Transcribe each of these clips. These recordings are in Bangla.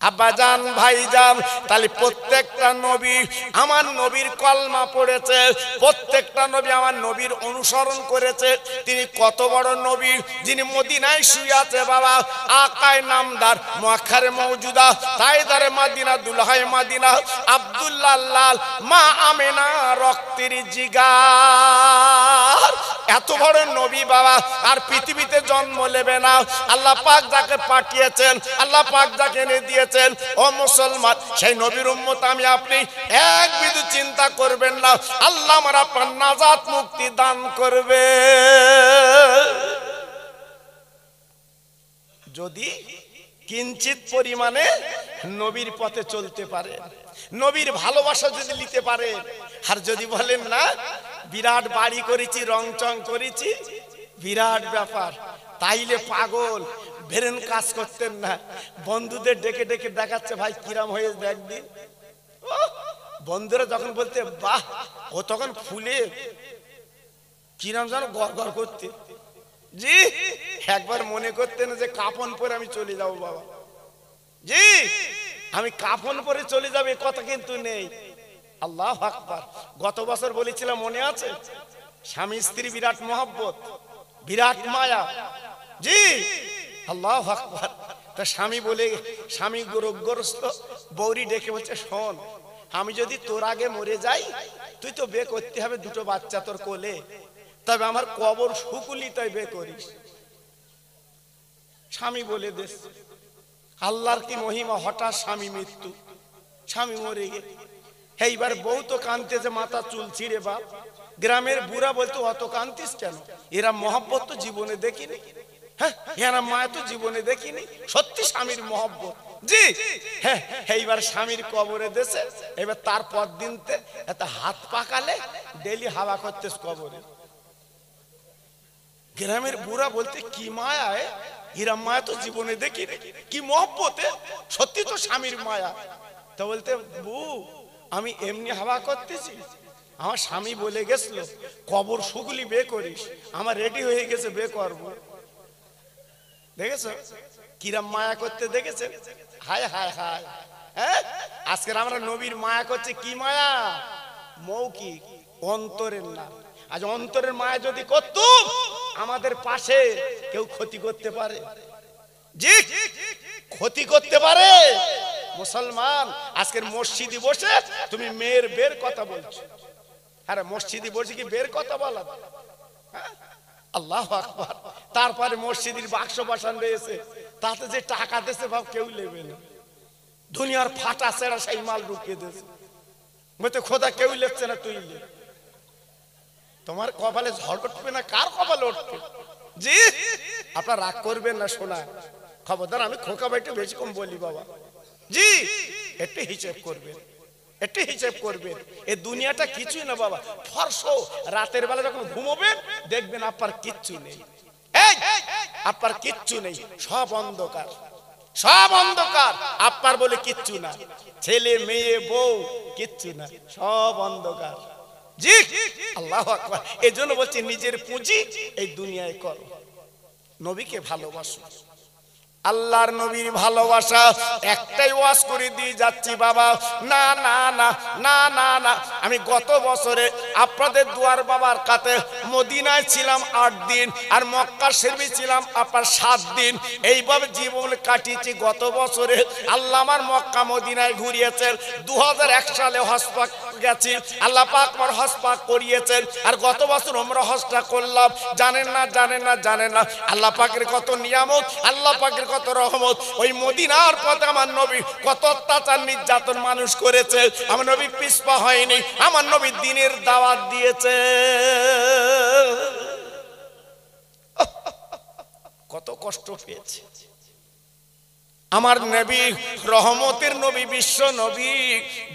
আব্বাজান ভাইজান, তাহলে প্রত্যেকটা নবী আমার নবীর কলমা পড়েছে, প্রত্যেকটা নবী আমার নবীর অনুসরণ করেছে। তিনি কত বড় নবী, যিনি মদিনায় শুয়ে আছে বাবা, আকায় নামদার মুআক্খারে মওজুদা তাইদারে মাদিনা দুলহায়ে মাদিনা আব্দুল্লাহ লাল মা আমেনা রক্তের জিগার, এত বড় নবী বাবা আর পৃথিবীতে জন্ম নেবে না। আল্লাহ পাক যাকে পাঠিয়েছেন, আল্লাহ পাক যাকে এনে দিয়েছেন, ও মুসলমান, সেই নবীর উম্মত আমি আপনি এক বিন্দু চিন্তা করবেন না, আল্লাহ আমার আপনার নাজাত মুক্তি দান করবে যদি কিঞ্চিত পরিমাণে নবীর পথে চলতে পারে, নবীর ভালোবাসা যদি নিতে পারে। আর যদি বলেন না বিরাট বাড়ি করেছি, রং চং করেছি, বিরাট ব্যাপার, তাইলে পাগল, বেরেন কাজ করতেন না। বন্ধুদের ডেকে ডেকে দেখাচ্ছে, ভাই কিরাম হয়ে দেখদিন। বন্ধুরা যখন বলতে বাহ, ও তখন ফুলে কিরাম যেন গড় গড় করতে। জি, একবার মনে করতেন যে কাফন পরে আমি চলে যাব বাবা, জি আমি কাফন পরে চলে যাবে, কথা কিন্তু নেই। আল্লাহু আকবার। গত বছর বলেছিলাম মনে আছে, স্বামী স্ত্রী বিরাট মহব্বত, বিরাট মায়া, জি আল্লাহু আকবার। তা স্বামী বলে, স্বামী রোগগ্রস্ত, বৌরি ডেকে বলছে, শোন আমি যদি তোর আগে মরে যাই, তুই তো বিয়ে করতে হবে, দুটো বাচ্চা তোর কোলে, তবে আমার কবর শুকুলি তাই বিয়ে করিস। স্বামী বলে দেশ, আল্লাহর কি মহিমা, হঠাৎ স্বামী মৃত্যু, স্বামী মরে গে। এইবার বউ তো কাঁদতেছে, মাথা চুল ছিঁড়ে বাপ। গ্রামের বুড়া বলতো, অত কাঁদতিস কেন, এরা মহব্বত তো জীবনে দেখিনি, হ্যাঁ এরা মায়া তো জীবনে দেখিনি, সত্যি স্বামীর মহব্বত। জি হ্যাঁ, এইবার স্বামীর কবরে দেশে। এবার তারপর দিনতে এত হাত পাকালে ডেলি হাওয়া করতেস কবরে। গ্রামের বুড়া বলতে, কি মায়া, এরা মায়া তো জীবনে দেখিনি, কি মহব্বতে, সত্যি তো স্বামীর মায়া। তো বলতে, বউ আমি এমনি হাওয়া করতেছি, আমার স্বামী বলে গেছিল কবর শুকলি বে করিস, আমার রেডি হয়ে গেছে, বে করবো। দেখেছো কিরাম মায়া করতে, দেখেছে? হায় হায় হায়, হ্যাঁ আজকের আমরা নবীর মায়া করছে, কি মায়া, মৌখিক, অন্তরের না। আজ অন্তরের মায়া যদি করতুম, আমাদের পাশে কেউ ক্ষতি করতে পারে, জি ক্ষতি করতে পারে। মুসলমান আজকের মসজিদে বসে তুমি মেয়ের বের কথা বলছো, আরে মসজিদে বসে কি বের কথা বলা? আল্লাহু আকবার। তারপরে মসজিদের বাক্স বসান রয়েছে, তাতে যে টাকা দিয়েছে ভাব কেউ নেবে না, দুনিয়ার ফাটা সেরা সেই মাল ঢুকিয়ে দিয়েছে, বলতে খোদা কেউ লেখছে না, তুই লে। তোমার কপালে ঝড় উঠবে না, কার কপালে উঠবে? জি আপনার রাগ করবেন না, শোনা খবরদার, আমি খোকা ভাইটা বেশি কম বলি বাবা, জি একটু হিসেব করবেন, একটু হিসেব করবেন। এই দুনিয়াটা কিছুই না বাবা, ফর্স। রাতের বেলা যখন ঘুমোবেন দেখবেন আপনার কিচ্ছু নেই, আপনার কিচ্ছু নেই, সব অন্ধকার, সব অন্ধকার, আপনার বলে কিচ্ছু না, ছেলে মেয়ে বউ কিচ্ছু না, সব অন্ধকার। জি আল্লাহু আকবার। এই জন্য বলছি নিজের পুঁজি এই দুনিয়ায় করো, নবীকে ভালোবাসো। আল্লাহর নবীর ভালোবাসা একটাই ওয়াজ করে দিয়ে যাচ্ছি বাবা, না না না না না না। আমি গত বছরে আপনাদের দুয়ার বাবার কাছে মদিনায় ছিলাম 8 দিন, আর মক্কা শরীফে ছিলাম আপনার 7 দিন। এইভাবে জীবন কাটিয়েছি। গত বছরে আল্লাহ আমার মক্কা মদিনায় ঘুরিয়েছেন। 2001 সালে হজ পাক গেছি, আল্লাহ পাক আমার হজ পাক করিয়েছেন। আর গত বছর উমরা হজটা করলাম। জানেন না জানেন না জানেন না আল্লাহ পাকের কত নিয়ামত, আল্লাহ পাকের কত রহমত। ওই মদিনার পথে আমার নবী কত অত্যাচার নির্যাতন মানুষ করেছে, আমার নবী পিছপা হয়নি, আমার নবী দ্বীনের দাওয়াত দিয়েছে। কত কষ্ট পেয়েছে আমার নবী, রহমতের নবী, বিশ্ব নবী,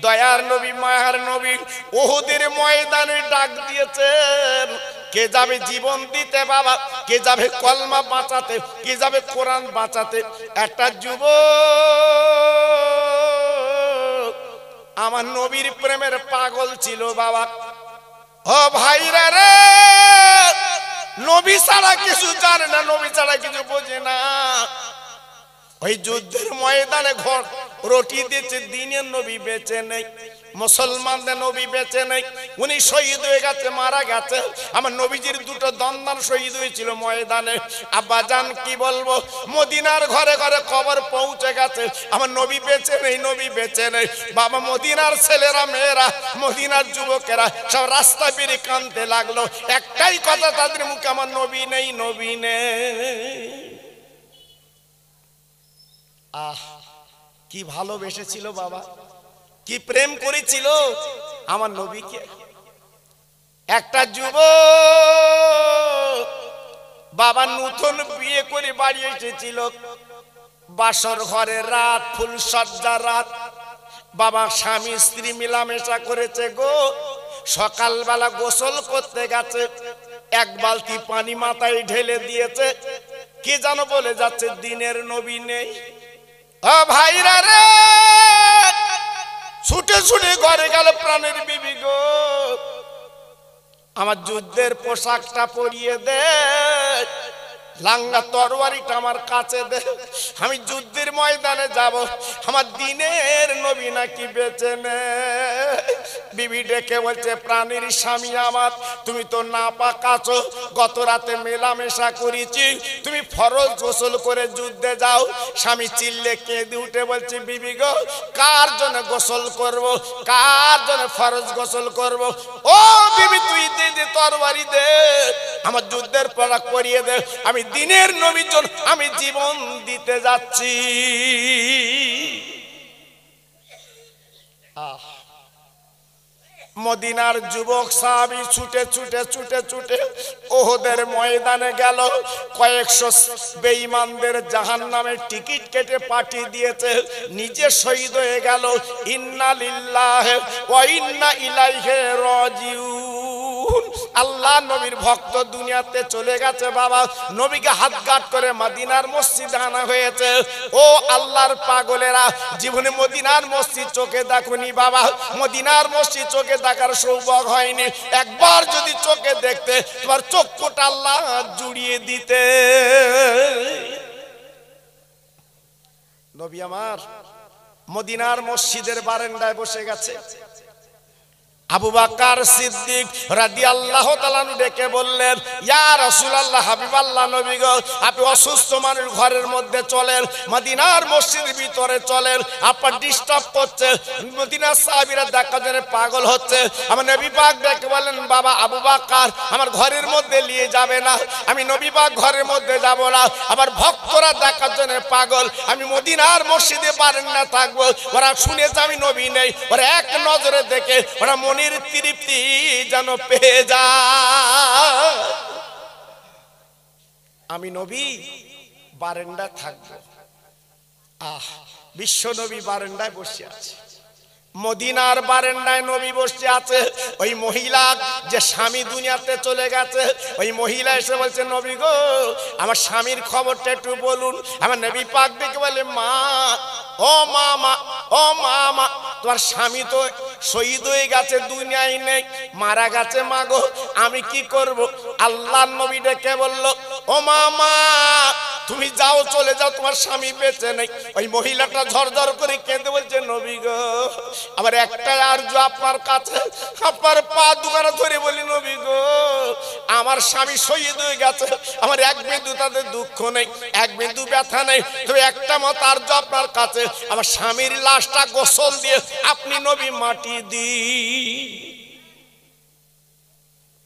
দয়ার নবী, মায়ার নবী। উহুদের ময়দানে ডাক দিয়েছেন, কে যাবে জীবন দিতে বাবা, কে যাবে কলমা বাঁচাতে, কে যাবে কোরআন বাঁচাতে। একটা যুবক আমার নবীর প্রেমের পাগল ছিল বাবা। ও ভাইরা রে, নবী ছাড়া কিছু জানে না, নবী ছাড়া কিছু বোঝে না। ওই যুদ্ধের ময়দানে রুটি দিয়েছে, দিনের নবী বেঁচে নেই, মুসলমানদের নবী বেঁচে নেই, উনি শহীদ হয়ে গেছে, মারা গেছে। আমার নবীজির দুটো দন্দান শহীদ হয়েছিল ময়দানে। আব্বাজান কি বলবো, মদিনার ঘরে ঘরে খবর পৌঁছে গেছে আমার নবী বেঁচে নেই, নবী বেঁচে নেই। বাবা, মদিনার ছেলেরা মেয়েরা, মদিনার যুবকেরা সব রাস্তা বেরিয়ে কাঁদতে লাগলো, একটাই কথা তাদের মুখে, আমার নবী নেই, নবী নেই। আহ, কি ভালোবেসেছিল বাবা, কি প্রেম করেছিল আমার নবীকে। একটা যুবক বাবা নতুন বিয়ে করে বাড়ি এসেছিল, বাসর ঘরে রাত, ফুল সজ্জা রাত, বাবা স্বামী স্ত্রী মিলামেশা করেছে গো। সকালবেলা গোসল করতে গেছে, এক বালতি পানি মাথায় ঢেলে দিয়েছে, কি যেন বলে যাচ্ছে, দিনের নবী নেই। ও ভাইরা রে, ছুটে ছুটে ঘরে গেল, প্রাণের বিবি গো আমার যুদ্ধের পোশাকটা পরিয়ে দে, লাঙ্গা তরবারিটা আমার কাছে দে, আমি যুদ্ধের ময়দানে যাব, আমার দিনের নবী নাকি বেঁচে নেই। বিবি ডেকে বলছে, প্রাণীর স্বামী আমার, তুমি তো নাপাক আছো, গত রাতে মেলামেশা করেছি, তুমি ফরজ গোসল করে যুদ্ধে যাও। স্বামী চিল্লে কেঁদে উঠে বলছে, বিবি গো, কার জন্য গোসল করব, কার জন্য ফরজ গোসল করব? ও বিবি, তুই দে দে, তরবারি দে, আমার যুদ্ধের পোশাক পরিয়ে দে, আমি দিনের নবীর জন্য আমি জীবন দিতে যাচ্ছি। মদিনার যুবক সাহাবী ছুটে ছুটে ছুটে ছুটে ওহদের ময়দানে গেল, কয়েকশো বেঈমানদের জাহান্নামের টিকিট কেটে পাঠিয়ে দিয়েছে, নিজে শহীদ হয়ে গেল। ইন্না লিল্লাহি ওয়া ইন্না ইলাইহি রাজিউন। আল্লাহ নবীর ভক্ত দুনিয়াতে চলে গেছে বাবা, নবীকে হাত গাঁট করে মদিনার মসজিদে আনা হয়েছে। ও আল্লাহর পাগলেরা, জীবনে মদিনার মসজিদ চোখে দেখুনি বাবা, মদিনার মসজিদ চোখে দেখার সৌভাগ্য হয়নি, একবার যদি চোখে দেখতে তোমার চক্ষুটা আল্লাহ জুড়িয়ে দিতে। নবী আমার মদিনার মসজিদের বারান্দায় বসে গেছে। আবু বকর সিদ্দিক রাদিয়াল্লাহু তাআলা ডেকে বললেন, ইয়া রাসূলুল্লাহ, হাবিবাল্লাহ নবী গো, আপনি অসুস্থ মানুষ ঘরের মধ্যে চলেন, মদিনার মসজিদের ভিতরে চলেন, আপনার ডিস্টার্ব করছে। মদিনার সাহাবীরা দেখা জন্য পাগল হচ্ছে। আমার নবী পাক ডেকে বলেন, বাবা আবু বকর, আমার ঘরের মধ্যে নিয়ে যাবে না, আমি নবী পাক ঘরের মধ্যে যাব না, আমার ভক্তরা দেখার জন্য পাগল, আমি মদিনার মসজিদে বারান্দা থাকবো, ওরা শুনেছে আমি নবী নেই, ওরা এক নজরে দেখে ওরা মনির তৃপ্তি যেন পেয়ে যায়। আমি নবী বারান্দা থাকবো। আহ, বিশ্ব নবী বারান্দায় বসে আছে, মদিনার বারান্দায় নবী বসে আছে। ওই মহিলা যে স্বামী দুনিয়াতে চলে গেছে, ওই মহিলা এসে বলছে, নবী গো, আমার স্বামীর খবরটা একটু বলুন। আমার নবী পাক দেখে বলে, মা, ও মা, মা, ও মা, মা, তোমার স্বামী তো শহীদ হয়ে গেছে, দুনিয়ায় নেই, মারা গেছে, মা গো, আমি কি করব? আল্লাহর নবী ডেকে বলল, ও মা, মা, তুমি যাও, চলে যাও, তোমার স্বামী বেঁচে নেই। ওই মহিলাটা ঝরঝর করে কেঁদে বলছে, নবী গো, আমার একটাই আরজু আপনার কাছে, আপনার পা দুখানা ধরে বলি, নবী গো, আমার স্বামী শহীদ হয়ে গেছে, আমার এক বিন্দু তাদের দুঃখ নেই, এক বিন্দু ব্যথা নেই, তবে একটা মত আরজু আপনার কাছে, আমার স্বামীর লাশটা গোসল দিয়ে আপনি নবী মাটি দিন।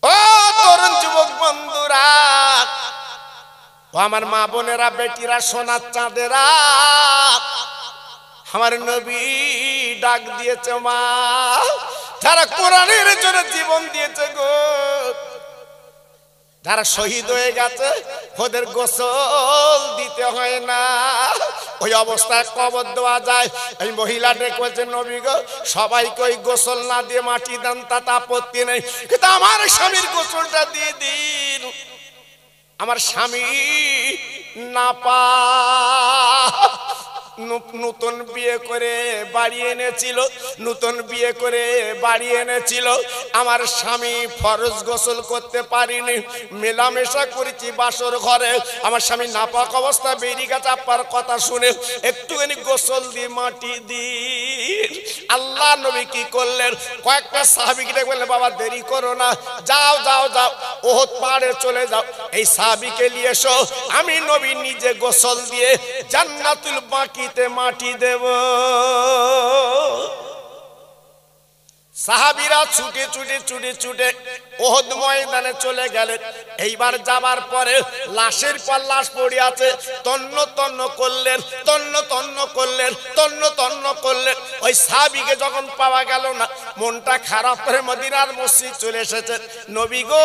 ও তরুণ যুবক বন্ধুরা, ও আমার মা বোনেরা, বেটিরা, সোনার চাঁদেরা, আমার নবী ডাক দিয়েছে, মা, যারা কোরআনের জন্য জীবন দিয়েছে গো, যারা শহীদ হয়ে গেছে, ওদের গোসল দিতে হয় না, ওই অবস্থায় কবর দেওয়া যায়। এই মহিলা ডেকে বলছে, নবী গো, সবাইকে ওই গোসল না দিয়ে মাটি দেন, তাতে আপত্তি নেই, কিন্তু আমার স্বামীর গোসলটা দিয়ে দিন, আমার স্বামী নাপাক। নতুন বিয়ে করে বাড়ি এনেছিল, নতুন বিয়ে করে বাড়ি এনেছিল। আমার স্বামী ফরজ গোসল করতে পারিনি, মেলামেশা করেছি বাসর ঘরে। আমার স্বামী নাপাক অবস্থা বেরিয়ে গেছে, আপার কথা শুনে একটুখানি গোসল দিয়ে মাটি দিন। আল্লাহ নবী কি করলেন, কয়েকটা সাহাবীকে ডেকে বললেন, বাবা দেরি করো না, যাও যাও যাও ওহদ পাহাড়ে চলে যাও, এই সাহাবীকে নিয়ে এসো, আমি নবী নিজে গোসল দিয়ে জান্নাতুল বাকিতে মাটি দেব। সাহাবীরা ছুটে ছুটে ছুটে ছুটে ওহদ ময়দানে চলে গেলেন। এইবার যাবার পরে লাশের পর লাশ পড়ে আছে, তন্ন তন্ন করলেন, তন্ন তন্ন করলেন, তন্ন তন্ন করলেন। ওই সাহাবীকে যখন পাওয়া গেল না, মনটা খারাপ করে মদিনার মসজিদ চলে এসেছেন। নবী গো,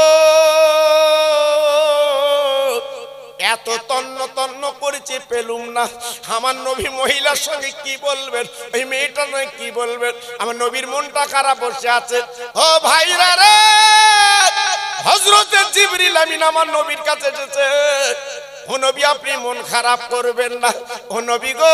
এত তন্ন তন্ন করেছি পেলুম না, আমার নবী মহিলার সঙ্গে কি বলবেন, ওই মেয়েটা নয় কি বলবেন, আমার নবীর মনটা খারাপ বসে আছে। ও ভাইরা রে, হযরতে জিবরিল আমিন আমার নবীর কাছে এসেছে। ও নবী আপনি মন খারাপ করবেন না, ও নবী গো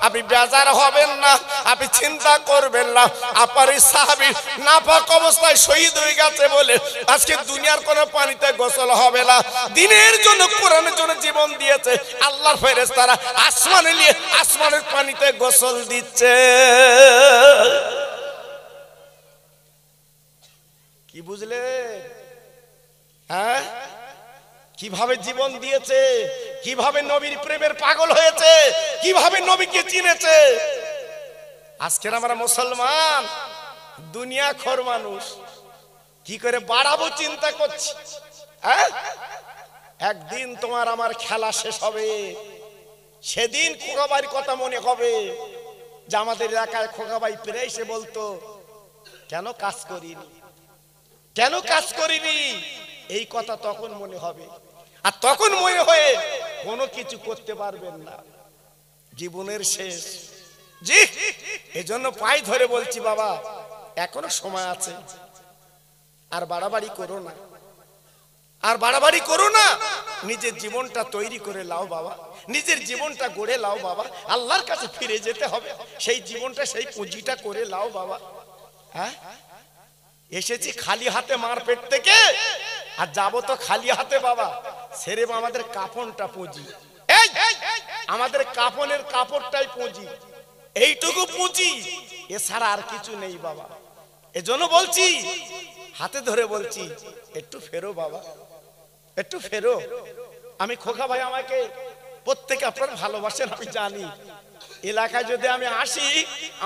আপনি বেজার হবেন না, আপনি চিন্তা করবেন না, আপনার এই সাহাবী নাপাক অবস্থায় শহীদ হয়ে গেছে বলে আজকে দুনিয়ার কোনো পানিতে গোসল হবে না। দিনের জন্য কোরআনের জন্য জীবন দিয়েছে, আল্লাহর ফেরেশতারা আসমানে নিয়ে আসমানের পানিতে গোসল দিচ্ছে। কি বুঝলে? হ্যাঁ, কিভাবে জীবন দিয়েছে, কিভাবে নবীর প্রেমের পাগল হয়েছে, কিভাবে নবীকে চিনেছে। আজকের আমরা মুসলমান দুনিয়া খোর মানুষ, কি করে বাড়াবো চিন্তা করছি। হ্যাঁ, একদিন তোমার আমার খেলা শেষ হবে, সেদিন খোকাবাইয়ের কথা মনে হবে যে আমাদের এলাকায় খোকাবাই ফিরে এসে বলতো, কেন কাজ করিনি, কেন কাজ করিনি, এই কথা তখন মনে হবে। আর তখন মনে হয়ে কোনো কিছু করতে পারবেন না, জীবনের শেষ। জি, এজন্য পাই ধরে বলছি বাবা, এখনো সময় আছে, আর বাড়াবাড়ি করো না, আর বাড়াবাড়ি করো না, নিজের জীবনটা তৈরি করে লাও বাবা, নিজের জীবনটা গড়ে লাও বাবা। আল্লাহর কাছে ফিরে যেতে হবে, সেই জীবনটা সেই পুঁজিটা করে লাও বাবা। হ্যাঁ, এসেছি খালি হাতে মার পেট থেকে, আর যাবো তো খালি হাতে বাবা। সেরে আমাদের কাফনটা পুঁজি, এই আমাদের কাফনের কাপড়টাই পুঁজি, এইটুকু পুঁজি, এছাড়া আর কিছু নেই বাবা। এজন্য বলছি, হাতে ধরে বলছি, একটু ফেরো বাবা, একটু ফেরো। আমি খোকা ভাই, আমাকে প্রত্যেকে আপনারা ভালোবাসেন আমি জানি, এলাকায় যদি আমি আসি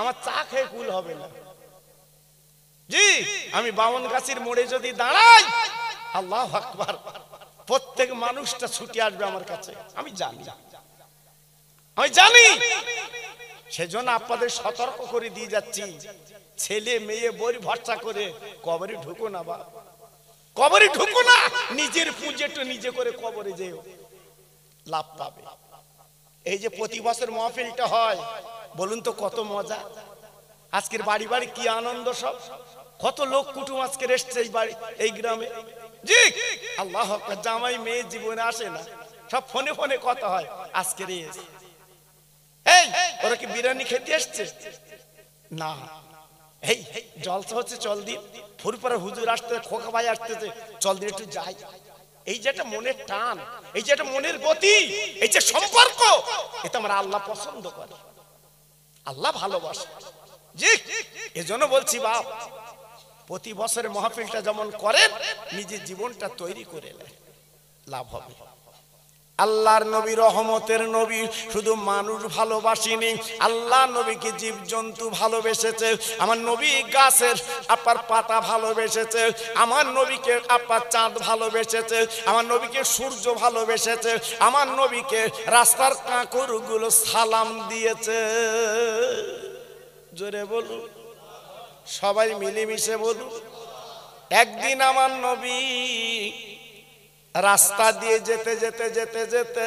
আমার চা খেয়ে কুল হবে না। জি, আমি বামন গাছির মোড়ে যদি দাঁড়াই, আল্লাহু আকবার, প্রত্যেক মানুষটা ছুটে আসবে আমার কাছে, আমি জানি, আমি জানি। সেজন্য আপনাদের সতর্ক করে দিয়ে যাচ্ছি, ছেলে মেয়ে বড়ি ভরসা করে কবরে ঢুকো না বা, কবরে ঢুকো না, নিজের পুঁজি একটু নিজে করে কবরে যেও, লাভ পাবে। এই যে প্রতি বছর মাহফিলটা হয়, বলুন তো কত মজা, আজকের বাড়ি বাড়ি কি আনন্দ, সব কত লোক কুটুম আজকে এসছে এই বাড়ি এই গ্রামে। জি, আল্লাহ আকবার, জামাই মেয়ে জীবনে আসে না, সব ফোনে ফোনে কথা হয়। আজকের এই ওরা কি বিরিয়ানি খেতে আসছে না, এই জলসা হচ্ছে, চল দিন, ফুরপুরা হুজুর আসতে, খোকা ভাই আসতেছে, চল দিন একটু যাই। এই যে একটা মনের টান, এই যে একটা মনের গতি, এই যে সম্পর্ক, এটা আমরা আল্লাহ পছন্দ করে, আল্লাহ ভালোবাসে। জি, এজন্য বলছি বাপ, প্রতি বছরের মাহফিলটা যেমন করেন, নিজের জীবনটা তৈরি করে লাভ হবে। আল্লাহর নবী রহমতের নবী, শুধু মানুষ ভালোবাসেনি, আল্লাহ নবীকে জীবজন্তু ভালোবেসেছে। আমার নবী গাছের আপনার পাতা ভালোবেসেছে, আমার নবীকে আপনার চাঁদ ভালোবেসেছে, আমার নবীকে সূর্য ভালোবেসেছে, আমার নবীকে রাস্তার কাঁকরগুলো সালাম দিয়েছে। জোরে বলুন, সবাই মিলেমিশে বলুন। একদিন আমার নবী রাস্তা দিয়ে যেতে যেতে যেতে যেতে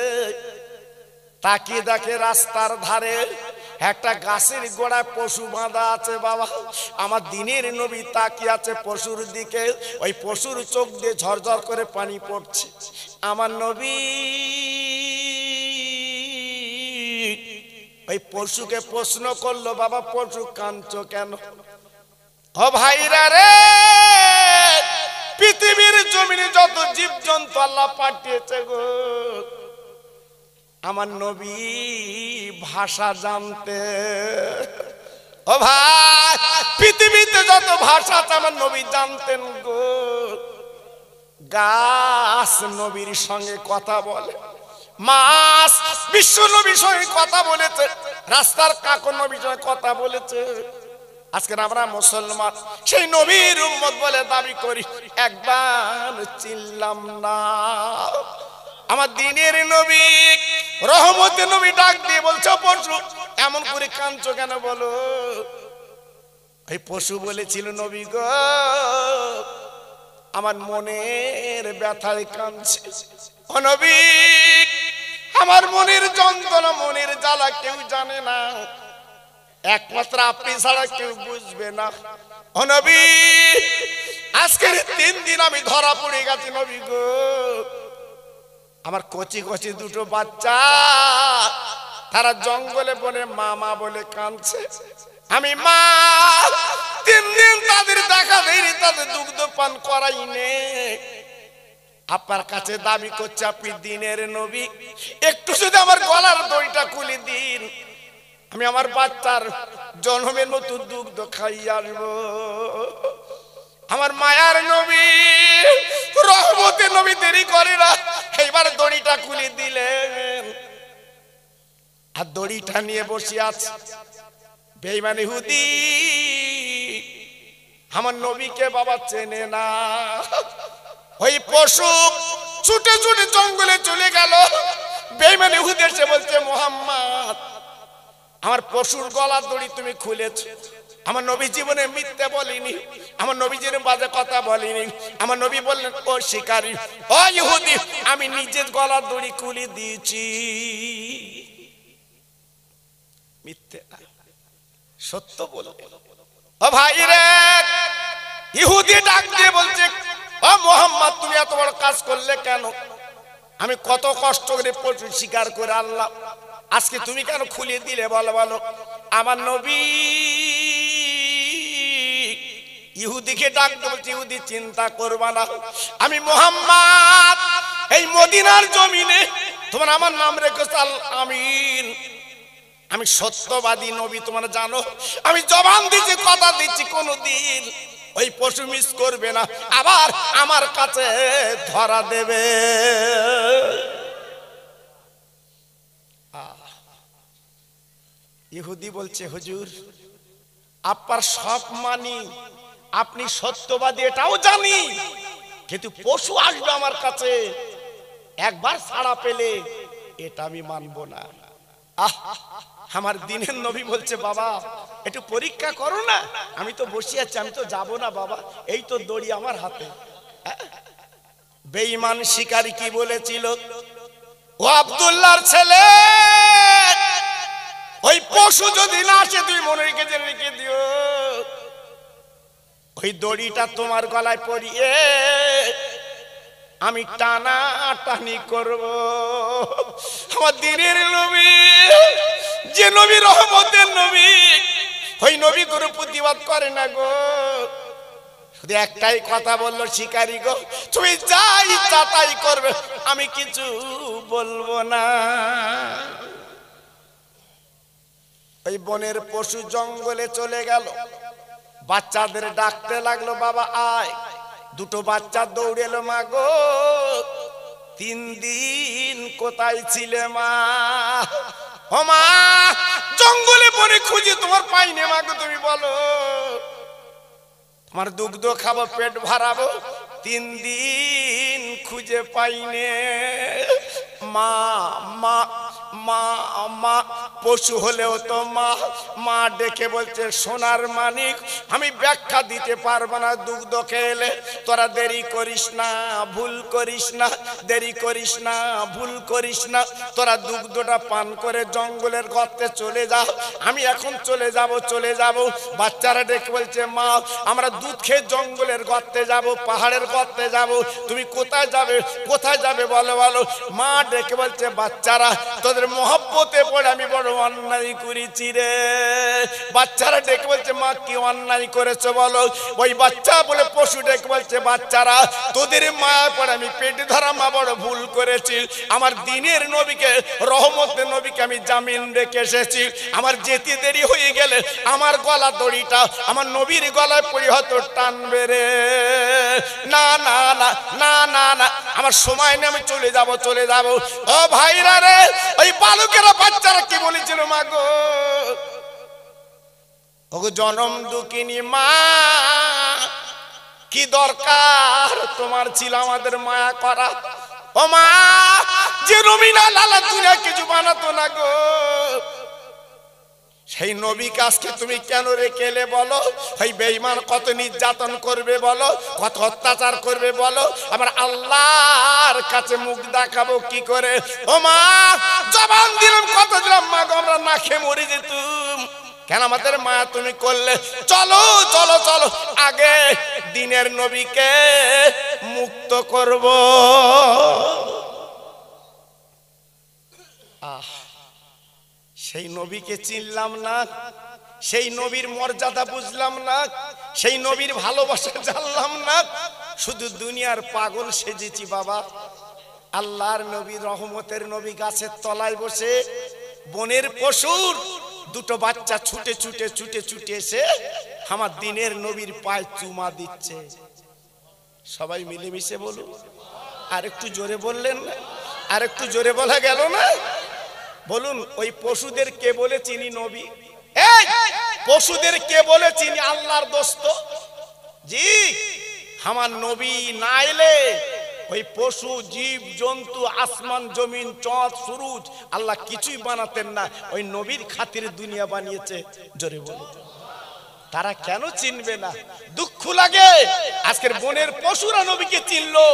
তাকিয়ে দেখে রাস্তার ধারে একটা গাছের গোড়ায় পশু বাঁধা আছে। বাবা, আমার দিনের নবী তাকিয়ে আছে পশুর দিকে, ওই পশুর চোখ দিয়ে ঝরঝর করে পানি পড়ছে। আমার নবী ওই পশুকে প্রশ্ন করলো, বাবা পশু কাঁদছো কেন? ও ভাইরা রে, পৃথিবীর জমিনে যত জীবজন্তু আল্লাহ পাঠিয়েছে গো, আমার নবী ভাষা জানতে। ও ভাই, পৃথিবীতে যত ভাষা আমার নবী জানতেন গো। গাছ নবীর সঙ্গে কথা বলে, মাছ বিশ্ব নবীর সঙ্গে কথা বলেছে, রাস্তার কাকর নবীর সঙ্গে কথা বলেছে। আজকে আমরা মুসলমান সেই নবীর উম্মত বলে দাবি করি, একবার চিনলাম না। আমার দিনের নবী, রহমতের নবী ডাক দিয়ে বলছে, পশু এমন করে কাঁদছো কেন বলো? এই পশু বলেছিল, নবী গো, আমার মনের ব্যথায় কাঁদছে। ও নবী, আমার মনের যন্ত্রণা, মনের জ্বালা কেউ জানে না, একমাত্র আপনি ছাড়া কেউ বুঝবে না। ও নবী, আজকের 3 দিন আমি ধরা পড়ে গেছি নবী গো। আমার কচি কচি দুটো বাচ্চা, তারা জঙ্গলে বনে মামা বলে কাঁদছে। আমি মা 3 দিন তাদের দেখা দেয়নি, তাদের দুগ্ধ পান করাইনি। আপনার কাছে দাবি করছে আপনি দিনের নবী, একটু যদি আমার গলার দড়িটা খুলে দিন, আমি আমার বাচ্চার জন্মের মতো দুগ্ধ খাই আসবো। আমার মায়ার নবী, রহমতের নবী দেরি করে না, এইবার দড়িটা খুলে দিলেন। আর দড়িটা নিয়ে বসে আছে বেঈমান ইহুদি। আমার নবীকে বাবা চেনে না। ওই পশু ছুটে ছুটে জঙ্গলে চলে গেল। বেঈমান ইহুদি এসে বলছে, মুহাম্মদ, আমার পশুর গলার দড়ি তুমি খুলেছো। আমার নবী জীবনে মিথ্যে বলিনি, আমার নবী জীবনে বাজে কথা বলিনি। আমার নবী বললেন, ও শিকারী, ও ইহুদি, আমি নিজের গলার দড়ি খুলে দিয়েছি। মিথ্যে না, সত্য বলো। ও ভাই রে, ইহুদি ডাক দিয়ে বলছে, ও মুহাম্মদ, তুমি এত বড় কাজ করলে কেন? আমি কত কষ্ট করে পশু শিকার করে আনলাম, আজকে তুমি কেন খুলে দিলে বলো বলো? আমার নবী ইহুদিকে ডাক বলছে, ইহুদি চিন্তা করবা না, আমি মুহাম্মদ এই মদিনার জমিনে তোমার আমার নাম রেখেছ আল আমিন, আমি সত্যবাদী নবী, তোমরা জানো। আমি জবান দিচ্ছি, কথা দিচ্ছি, কোনদিন ওই পশু মিস করবে না, আবার আমার কাছে ধরা দেবে। ইহুদি বলছে, হুজুর আপনার সব মানি, আপনি সত্যবাদী এটাও জানি, কিন্তু পশু আসবে আমার কাছে একবার ছাড়া পেলে এটা আমি মানবো না। আমার দিনের নবী বলছে, বাবা একটু পরীক্ষা করো না, আমি তো বসে আছি, আমি তো যাব না বাবা, এই তো দড়ি আমার হাতে। বেঈমান শিকারী কি বলেছিল, ও আব্দুল্লাহর ছেলে, ওই পশু যদি না আসে তুই মনে রেখে দিও, ওই দড়িটা তোমার গলায় পরিয়ে আমি টানা টানি করব। আমার দিনের নবী, যে নবী রহমতের নবী, ওই নবী কোনো প্রতিবাদ করে না গো। শুধু একটাই কথা বললো, শিকারী গো, তুমি যা ইচ্ছা তাই করবে, আমি কিছু বলবো না। ওই বনের পশু জঙ্গলে চলে গেল, বাচ্চাদের ডাকতে লাগলো, বাবা আয়। দুটো বাচ্চা দৌড়ে এলো, মা গো 3 দিন কোথায় ছিলে মা? ও মা, জঙ্গলে বনে খুঁজে তোমার পাইনি মা গো, তুমি বলো, তোমার দুগ্ধ খাবো, পেট ভরাবো, 3 দিন খুঁজে পাইনে মা। মা মা মা পশু হলেও তো মা। মা ডেকে বলছে, সোনার মানিক, আমি ব্যাখ্যা দিতে পারবো না, দুগ্ধ খেলে তোরা দেরি করিস না, ভুল করিস না, দেরি করিস না, ভুল করিস না, তোরা দুগ্ধটা পান করে জঙ্গলের গর্তে চলে যাও, আমি এখন চলে যাব। বাচ্চারা ডেকে বলছে, মা আমরা দুধ খেয়ে জঙ্গলের গর্তে যাব, পাহাড়ের গর্তে যাব, তুমি কোথায় যাবে বলো বলো। মা ডেকে বলছে, বাচ্চারা তোদের মহব্বতে পড়ে আমি বড় বড় অন্যায় করেছি রে। বাচ্চারা ডেকে বলছে মা কি অন্যায় করেছো বলো। ওই বাচ্চা বলে পশু ডেকে বলছে বাচ্চারা তোদের মায়া পড়ে আমি পেটে ধরা মা বড় ভুল করেছি। আমার দিনের নবীকে রহমতের নবীকে আমি জামিন রেখে এসেছি। আমার যেতে দেরি হয়ে গেলে আমার গলা দড়িটা আমার নবীর গলায় পড়ে হয়তো টানবে রে। না না না না না না আমার সময় নেই, আমি চলে যাব চলে যাব। ও ভাইরা রে, ওই বালকেরা বাচ্চারা কি বলেছিল মা গো, ওগো জনম দুঃখিনী মা, কি দরকার তোমার ছিল আমাদের মায়া করা। ও মা, যে নবী না লালা দুনিয়া কিছু বানাতো না গো, সেই নবীকে আজকে তুমি কেন রেখে এলে বলো। সেই বেঈমান কত নির্যাতন করবে বলো, কত অত্যাচার করবে বলো, আমার আল্লাহর কাছে মুখ দেখাবো কি করে। ও মা, জবান দিলাম কত দিলাম মা গো, আমরা না খেয়ে মরে যেতুম, কেন আমাদের মায়া তুমি করলে। চলো চলো চলো আগে দিনের নবীকে মুক্ত করব। সেই নবীকে চিনলাম না, সেই নবীর মর্যাদা বুঝলাম না, সেই নবীর ভালোবাসা জানলাম না, শুধু দুনিয়ার পাগল সেজেছি বাবা। আল্লাহর নবী রহমতের নবী গাছের তলায় বসে বনের পশুর দুটো বাচ্চা ছুটে ছুটে ছুটে ছুটে এসে আমার দিনের নবীর পায়ে চুমা দিচ্ছে। সবাই মিলেমিশে বলুন, আর একটু জোরে বললেন না, আর একটু জোরে বলা গেল না। বলুন, ওই পশুদের কে বলে চিনি নবী? এই পশুদের কে বলে চিনি আল্লাহর দোস্ত? জি, আমার নবী না এলে ওই পশু জীব জন্তু আসমান জমিন চাঁদ সূরজ আল্লাহ কিছুই বানাতেন না। ওই নবীর খাতিরে দুনিয়া বানিয়েছে। জোরে বলুন, তারা কেন চিনবে না? দুঃখ লাগে আজকের বনের পশুরা নবীকে চিনলো,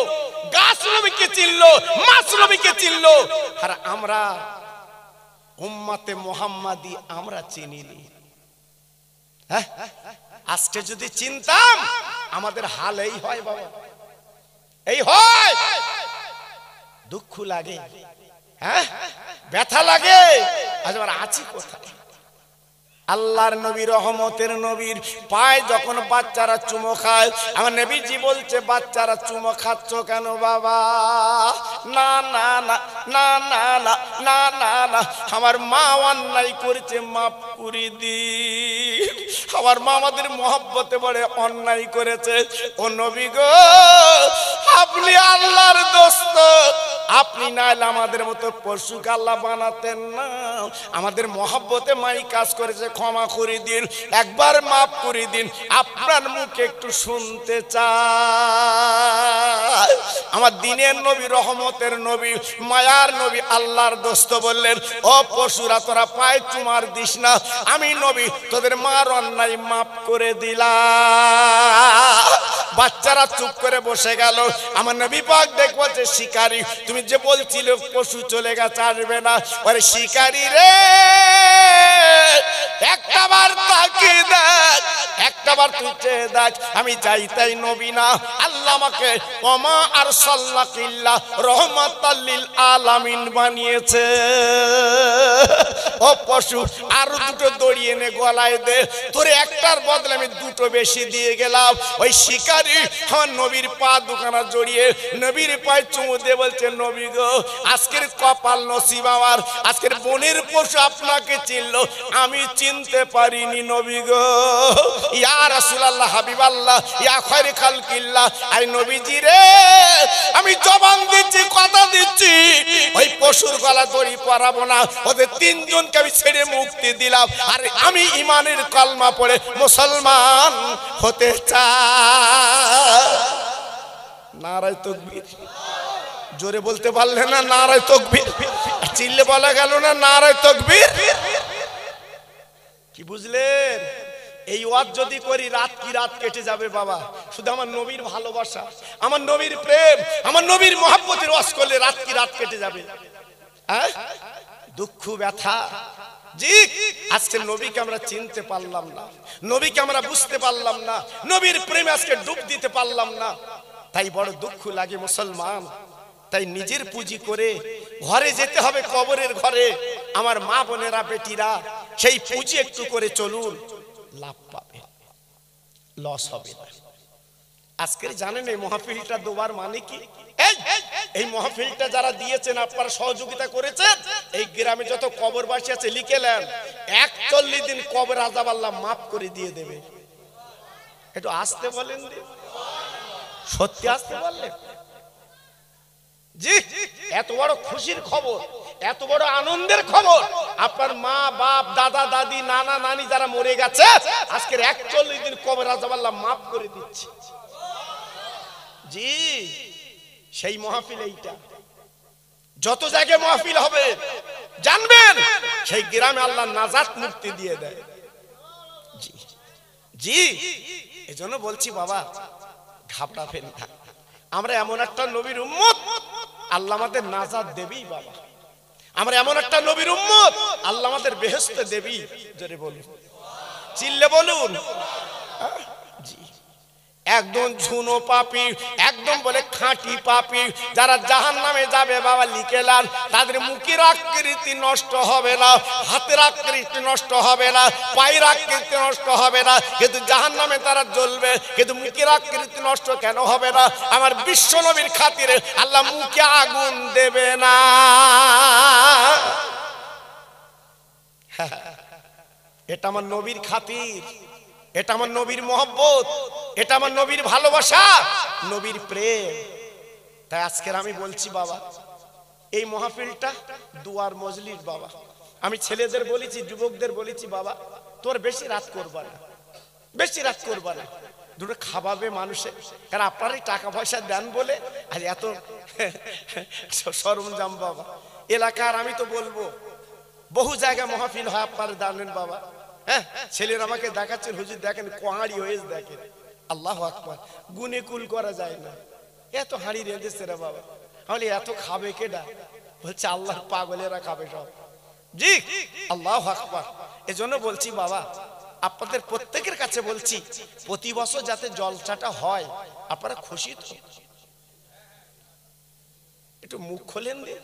গাছ নবীকে চিনলো, মাছ নবীকে চিনলো, আর আমরা উম্মতে মুহাম্মাদি আমরা চিনিনি। আজকে যদি চিনতাম আমাদের হাল এই হয় বাবা, এই হয়। দুঃখ লাগে, হ্যাঁ ব্যথা লাগে, আজ আমরা আছি কোথায়? আল্লাহর নবী রহমতের নবীর পায়ে যখন বাচ্চারা চুমো খায়, আমার নবীজি বলছে বাচ্চারা চুমো খাচ্ছ কেন বাবা? না না না না না না না না না, আমার মা অন্যায় করেছে, মাফ করে দি। আমার মা আমাদের মহব্বতে বড় অন্যায় করেছে। ও নবী গো, আপনি আল্লাহর দোস্ত, আপনি না এলে আমাদের মতো পশুকে আল্লাহ বানাতেন না। আমাদের মহব্বতে মাই কাজ করেছে, ক্ষমা করে দিন, একবার মাফ করে দিন, আপনার মুখে একটু শুনতে চাই। আমার দিনের নবী রহমতের নবী মায়ার নবী আল্লাহর দোস্ত বললেন, ও পশুরা তোরা পায়ে চুমার দিস না, আমি নবী তোদের মার অন্যায় মাফ করে দিলাম। বাচ্চারা চুপ করে বসে গেল। আমার নবী পাক দেখ বলছে, শিকারী তুমি যে বলছিলে পশু চলে গেছে আসবে না, ওরে শিকারী রে একটাবার তাকিয়ে দেখ, একটাবার তুই চেয়ে দেখ, আমি যাই তাই নবী না, আল্লাহ আমাকে ওমা আরসালনাকা ইল্লা রাহমাতাল লিল আলামিন বানিয়েছে। ও পশু আর দুটো দড়ি এনে গলায় দে, তোরে একটার বদলে আমি দুটো বেশি দিয়ে গেলাম। ওই শিকারী আমার নবীর পা দুখানা জড়িয়ে নবীর পায়ে চুমু দিয়ে বলছে, নবী গো আজকের কপাল নসিব আমার, আজকের বনের পশু আপনাকে চিনলো, আমি চিনতে পারিনি নবী গো। ইয়া রাসূলুল্লাহ, হাবিবাল্লাহ, ইয়া খায়রে খালকিল্লাহ, আই নবীজি রে আমি জবান দিচ্ছি, কথা দিচ্ছি, ওই পশুর গলা দড়ি পরাবো না, ওদের তিনজনকে আমি ছেড়ে মুক্তি দিলাম, আর আমি ইমানের কলমা পড়ে মুসলমান হতে চাই। নারায়ে তাকবীর। জোরে বলতে পারলে না নারায়ে তাকবীর? চিল্লে বলা গেল না নারায়ে তাকবীর? কি বুঝলেন? এই ওয়াজ যদি করি রাত কি রাত কেটে যাবে বাবা। শুধু আমার নবীর ভালোবাসা, আমার নবীর প্রেম, আমার নবীর মহব্বতের ওয়াজ করলে রাত কি রাত কেটে যাবে। হ্যাঁ, দুঃখ ব্যথা। জি, আজকে নবীকে আমরা চিনতে পারলাম না, নবীকে আমরা বুঝতে পারলাম না, নবীর প্রেমে আজকে ডুব দিতে পারলাম না, তাই বড় দুঃখ লাগে মুসলমান। তাই নিজের পুঁজি করে ঘরে যেতে হবে, কবরের ঘরে। আমার মা বোনেরা, বেটিরা, সেই পুঁজি একটু করে চলুন, লাভ পাবে, লস হবে না। আজকের জানেন এই মাহফিলটা দেওয়ার মানে কি? এই মাহফিলটা যারা দিয়েছেন, আপনারা সহযোগিতা করেছেন, এই গ্রামে যত কবরবাসী আছে লিখে নেন, 41 দিন কবর আযাব আল্লাহ মাফ করে দিয়ে দেবে। একটু আসতে বলেন, সত্যি আসতে বললেন? জি, এত বড় খুশির খবর, এত বড় আনন্দের খবর। আপনার মা বাপ, দাদা দাদি, নানা নানি যারা মরে গেছে, আজকের 41 দিন কবর আযাব আল্লাহ মাফ করে দিচ্ছে। জি, সেই মাহফিল এইটা। যত জায়গায় মাহফিল হবে জানবেন, সেই গ্রামে আল্লাহ নাজাত মুক্তি দিয়ে দেয়। জি জি, এজন্য বলছি বাবা, ঘাবড়াবেন না। আমরা এমন একটা নবীর উম্মত, আল্লাহ আমাদের নাজাত দেবেই বাবা। আমরা এমন একটা নবীর উম্মত, আল্লাহ আমাদের বেহেশতে দেবেই। জোরে বলুন, চিল্লে বলুন। জি, একদম ঝুনো পাপী, একদম বলে খাঁটি পাপী যারা জাহান্নামে যাবে বাবা, লিখেলাম তাদের মুখের আকৃতি নষ্ট হবে না, হাতের আকৃতি নষ্ট হবে না, পায়ের আকৃতি নষ্ট হবে না, কিন্তু জাহান্নামে তারা জ্বলবে। কিন্তু মুখের আকৃতি নষ্ট কেন হবে না? আমার বিশ্ব নবীর খাতিরে আল্লাহ মুখে আগুন দেবে না। এটা আমার নবীর খাতির, এটা আমার নবীর মহব্বত, এটা আমার নবীর ভালোবাসা, নবীর প্রেম। তাই আজকের আমি বলছি বাবা, এই মাহফিলটা দুয়ার মজলিস বাবা। আমি ছেলেদের বলেছি, যুবকদের বলেছি, বাবা তোর বেশি রাত করবা না, বেশি রাত করবা না, দুটো খাওয়াবে মানুষে। কারণ আপনারই টাকা পয়সা দেন বলে আজ এত সরঞ্জাম বাবা। এলাকার আমি তো বলবো বহু জায়গায় মাহফিল হয়, আপনারা জানেন বাবা। হ্যাঁ, ছেলেরা আমাকে দেখাচ্ছেন, হুজুর দেখেন কোহাড়ি হয়েছে, দেখেন আল্লাহু আকবার, গুনে কুল করা যায় না, এত হাঁড়ি রেঁধেছে রে বাবা। আমি এত খাবে কেডা? বলছে আল্লাহর পাগলেরা খাবে সব। জি, আল্লাহু আকবার। এজন্য বলছি বাবা, আপনাদের প্রত্যেকের কাছে বলছি, প্রতি বছর যাতে জলসাটা হয়, আপনারা খুশি তো? একটু মুখ খোলেন দিন।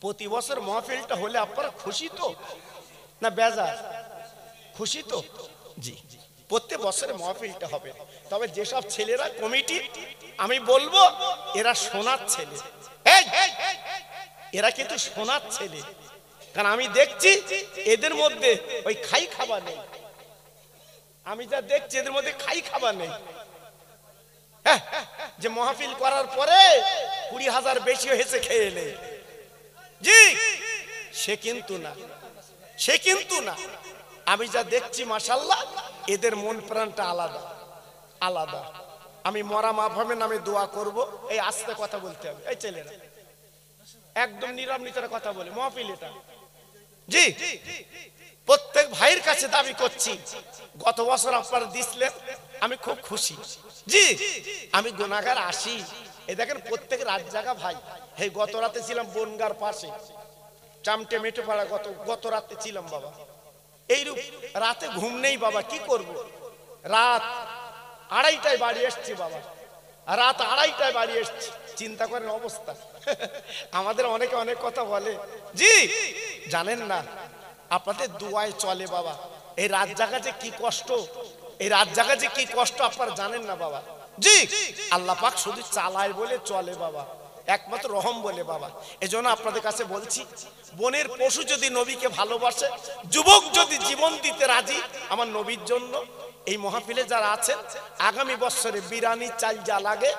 প্রতি বছর মাহফিলটা হলে আপনারা খুশি তো না বেজার? খুশি তো? জি, প্রত্যেক বছরে মাহফিলটা হবে। তবে যেসব ছেলেরা কমিটি, আমি বলবো এরা সোনার ছেলে, এরা কিন্তু সোনার ছেলে। কারণ আমি দেখছি এদের মধ্যে ওই খাই খাবার নেই। আমি যা দেখছি এদের মধ্যে খাই খাবার নেই। যে মাহফিল করার পরে 20,000 বেশি হয়েছে খেয়ে এলে, জি সে কিন্তু না, সে কিন্তু না। আমি যা দেখছি মাশাআল্লাহ, এদের মন প্রাণটা আলাদা আলাদা। আমি মরা মাহফিলের নামে দোয়া করব। এই আস্তে কথা বলতে হবে, এই ছেলেরা একদম নীরব নিতারে কথা বলে মাহফিল এটা। জি, প্রত্যেক ভাইয়ের কাছে দাবি করছি, গত বছর আপনারা দিছিলেন, আমি খুব খুশি। জি, আমি গুনাহগার আসি। এই দেখেন প্রত্যেক রাত জাগা ভাই। এই গত রাতে ছিলাম বনগার পাশে চামটে মেটে পাড়া, গত রাতে ছিলাম বাবা। এইরূপ রাতে ঘুম নেই বাবা, কি করব? রাত 2:30টায় বাড়ি এসছি বাবা, রাত 2:30টায় বাড়ি এসছি। চিন্তা করেন অবস্থা। আমাদের অনেকে অনেক কথা বলে, জি জানেন না আপনাদের দুয়ায় চলে বাবা। এই রাত জাগা যে কি কষ্ট, এই রাত জাগা যে কি কষ্ট আপনারা জানেন না বাবা। জি, আল্লাহ পাক শুধু চালায় বলে চলে বাবা, একমাত্র রহম বলে বাবা। এজন্য আপনাদের কাছে বলছি, বনের পশু যদি নবীকে ভালোবাসে, যুবক যদি জীবন দিতে রাজি আমার নবীর জন্য, এই মাহফিলে যারা আছেন, আগামী বছরে বিরানি চাল যা লাগে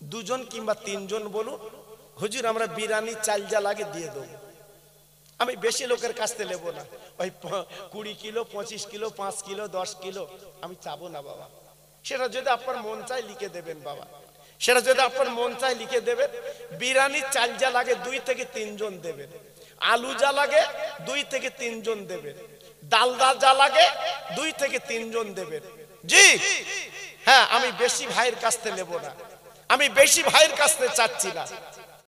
2 জন কিংবা 3 জন বলুন, হুজুর আমরা বিরানি চাল যা লাগে দিয়ে দেবো। আমি বেশি লোকের কাছ থেকে নেবো না, ওই 20 কিলো 25 কিলো 5 কিলো 10 কিলো আমি চাবো না বাবা। সেটা যদি আপনার মন চায় লিখে দেবেন বাবা, সেটা যদি আপনার মন চায় লিখে দেবেন। বিরানি চাল যা লাগে 2 থেকে 3 জন দেবেন, আলু যা লাগে 2 থেকে 3 জন দেবেন, ডাল যা লাগে 2 থেকে 3 জন দেবেন। জি হ্যাঁ, আমি বেশি ভাইয়ের কাছ থেকে নেবো না, আমি বেশি ভাইয়ের কাছ থেকে চাচ্ছি না।